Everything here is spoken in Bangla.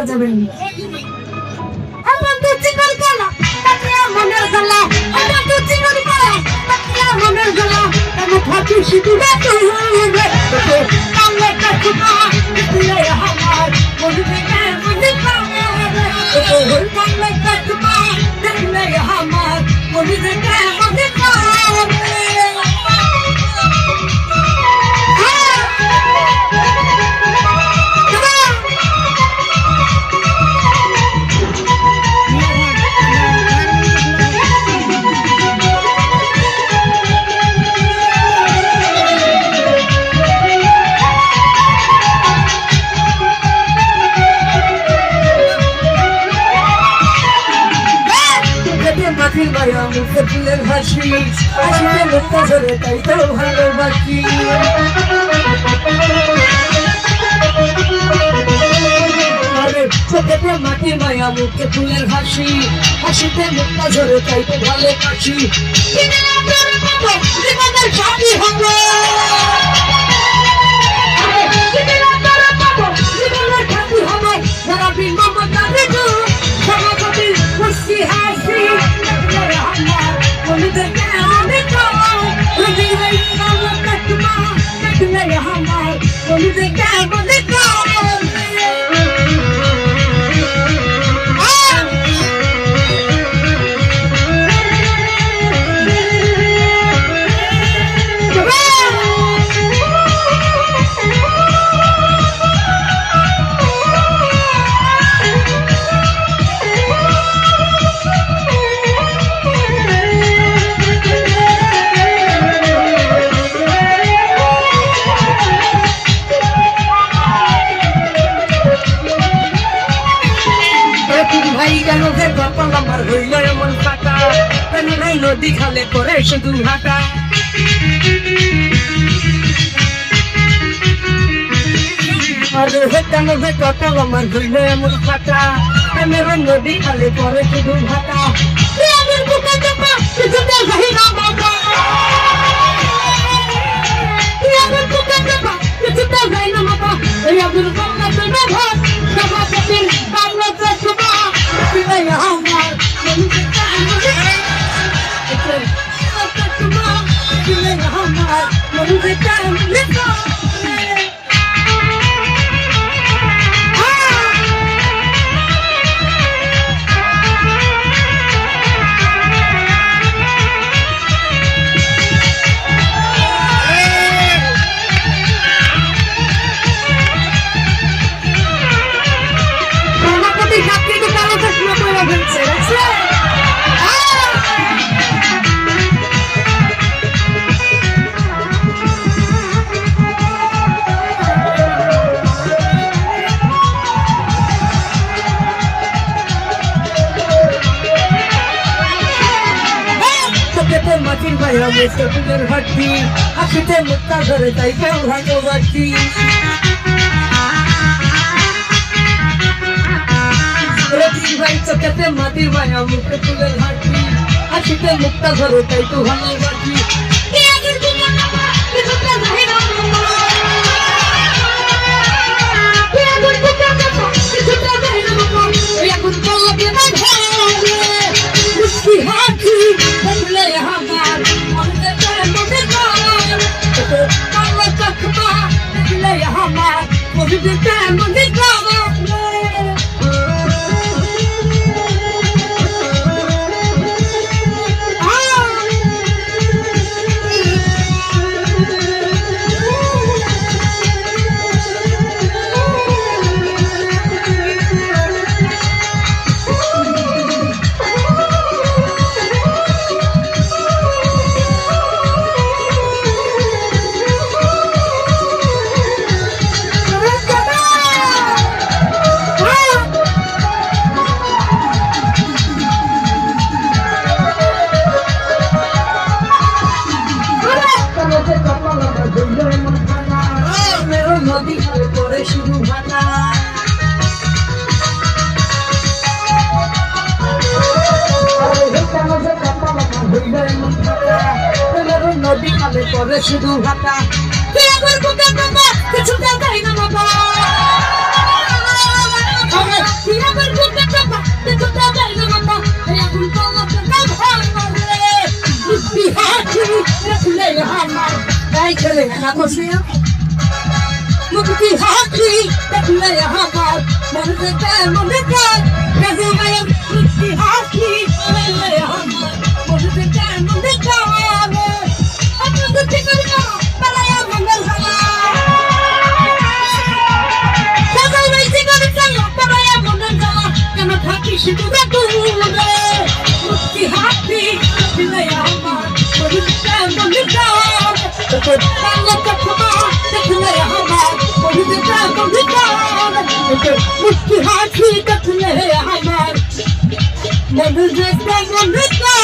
বাজাবেন। আমার তো চিকন কালা কাটিয়া মনের গলা, আমার তো চিকন কালা কাটিয়া মনের গলা, আমি থাকি শুধু রাতে হবে কালে কাটুকা দিলে আমার মনে থেকে মনে কালে কালে কাটুকা দিলে আমার মনে থেকে মনে মুখে ফুলের হাসি হাসিতে মুখটা ধরে তাই তো ভালোবাসি চোখেতে মাটির মায়া মুখে ফুলের হাসি হাসিতে মুখটা ধরে তাই তো ভালোবাসি জীবনের সাথী হবে জীবনের সাথী হবে যারা বিন মমতা দেখো সমাজের খুশি হাসি Only the girl on the floor, only the girl on the floor, only the girl on the floor. নদী খালে করে শুধু হাঁটা আমার হইল এমন ফাটা নদী খালে করে শুধু হাঁটা মাটির মায়া মুখে ফুলের হাঁটি হাসিতে মুখটা ধরে তাই কেউ ভালোবাসি ভাই চোখেতে মাটির মায়া মুখে ফুলের হাঁটি হাসিতে মুখটা ধরে তাই তো ভালোবাসি নদী খালে পরে শুধু ভাটা কিছুটা যাই না বাবা এই ছেলে না করছি মুক্তি হাতি দেখলে আমার মনে যায় মনে যায় কাজে গায়ে মুক্তি হাতি দেখলে আমার মনে যায় মনে যায় আমি মুক্তি করি না পালায় মঙ্গল ভালা কাজে গায়ে করি না পালায় মঙ্গল ভালা কেন থাকি শুধু তুলে মুক্তি হাতি দেখলে আমার মনে যায় মনে যায় পালা কথা দেখলে আমার মুক্তি হাতি দেখলে আমার মনে যায় মনে যায়